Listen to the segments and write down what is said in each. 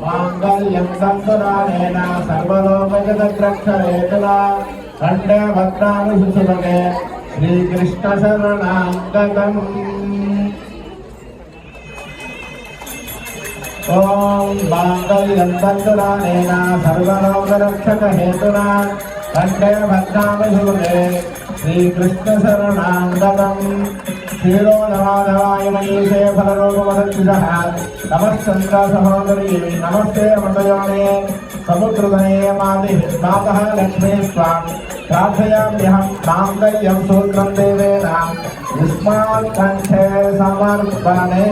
मांगल्यं संतुरानेन सर्वलोकजगद्रक्षणेतुना खण्डे भद्राणि सुभगे श्रीकृष्णशरणागतम्। ॐ मांगल्यं संतुरानेन सर्वलोकरक्षकहेतुना खण्डे भद्राणि सुभगे श्रीकृष्णशरणागतम्। क्षीरोधमाधवाय मनीषे फलरूपमदक्षिषः नमश्चन्द्र सहोदरी नमस्ते अमृतयोने समुद्रधने मातः लक्ष्मी स्वां प्रार्थयाम्यहं माङ्गल्यं सूत्रं देवेन युष्मात् कण्ठे समर्पणे।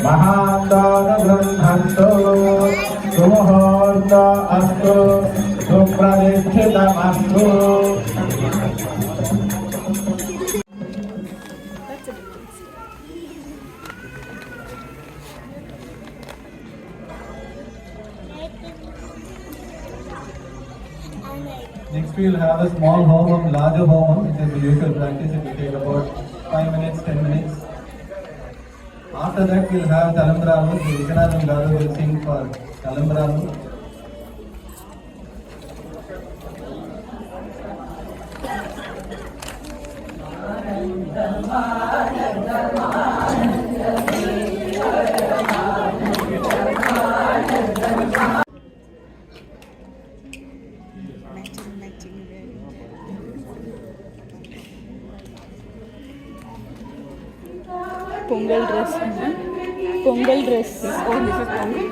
महान्तु सुमुहूर्त अस्तु सुप्रदीक्षितमस्तु। Next we will have a small homam, larger homam, which is the usual practice. It will take about 5 minutes, 10 minutes. After that we will have Talambralu. Vikanadam Garu will sing for Talambralu. Pongal dress. Pongal dress. Oh, this is Pongal.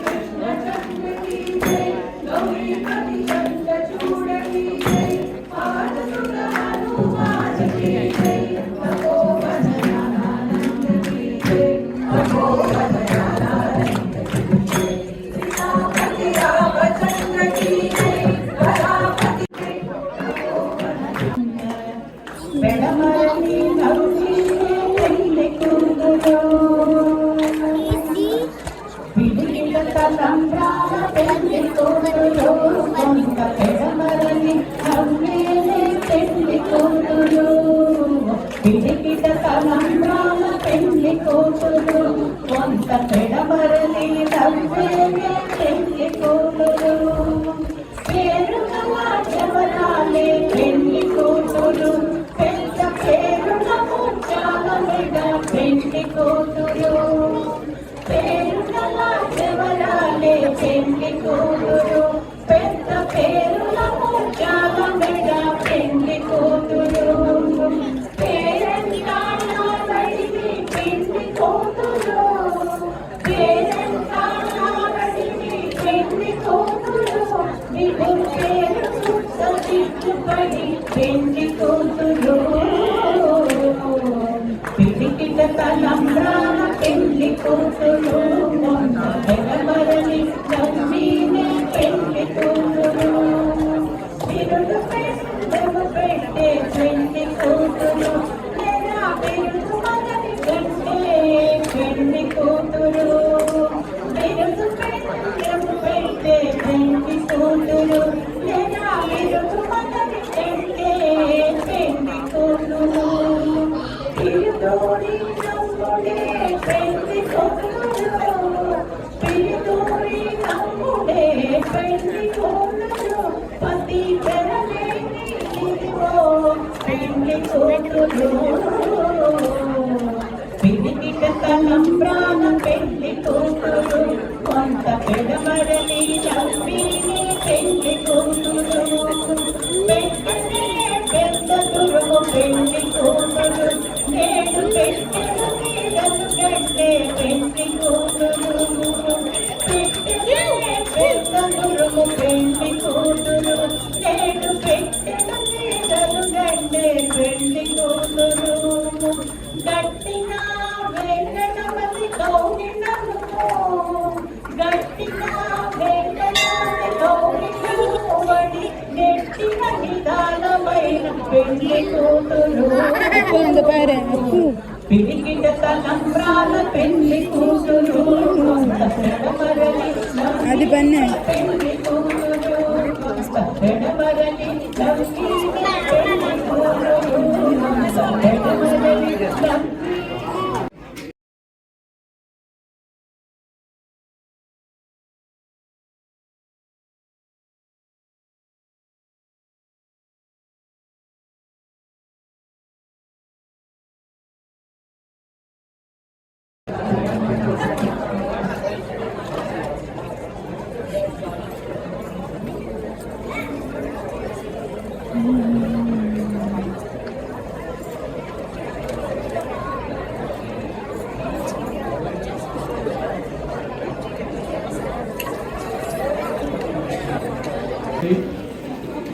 Peru కూతురు పెరమరని నమ్మినే పెళ్లి కూతురు బిరుదు పెట్టే పెళ్లి కూతురు లేదా బిరుదు మగని కంటే పెళ్లి కూతురు బిరుదు పెట్టే పెళ్లి కూతురు లేదా బిరుదు మగని కంటే పెళ్లి కూతురు పిలుదోడి నమ్ముడే పెళ్లి కూతురు పిలుదోడి నమ్ముడే పెళ్లి కూతురు పతి పెరలేని ఇదిగో పెళ్లి కూతురు పిలికిట తలంబ్రాన పెళ్లి కూతురు కొంత పెడమరలి నవ్విని పెళ్లి కూతురు పెట్టనే పెద్ద దుర్గు పెళ్లి కూతురు నేడు పెట్టెను నీడను గడ్డే పెళ్లి కూతురు పెట్టనే పెద్ద దుర్గు పెళ్లి కూతురు నేడు పెట్టెను నీడను గడ్డే పెళ్లి కూతురు గట్టిగా వెంకటపతి గౌరినము గట్టిగా వెంకటపతి గౌరినము వడి నెట్టిన నిదానమైన పెళ్లి కూతురు పిలికిట తలంబ్రాల పెళ్లి కూతురు అది పన్నే పెళ్లి కూతురు పెడమరలి నవ్విన పెళ్లి కూతురు పెడమరలి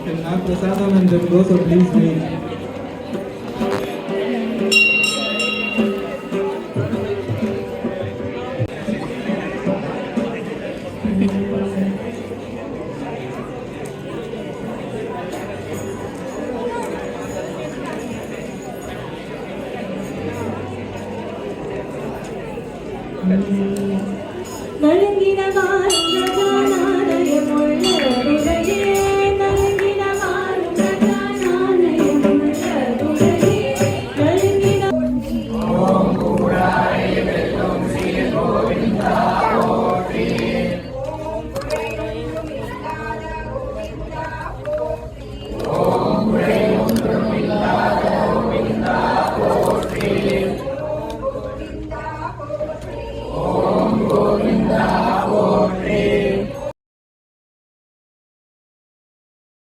Can have prasadam and then go, so please leave. నలిగిన వారి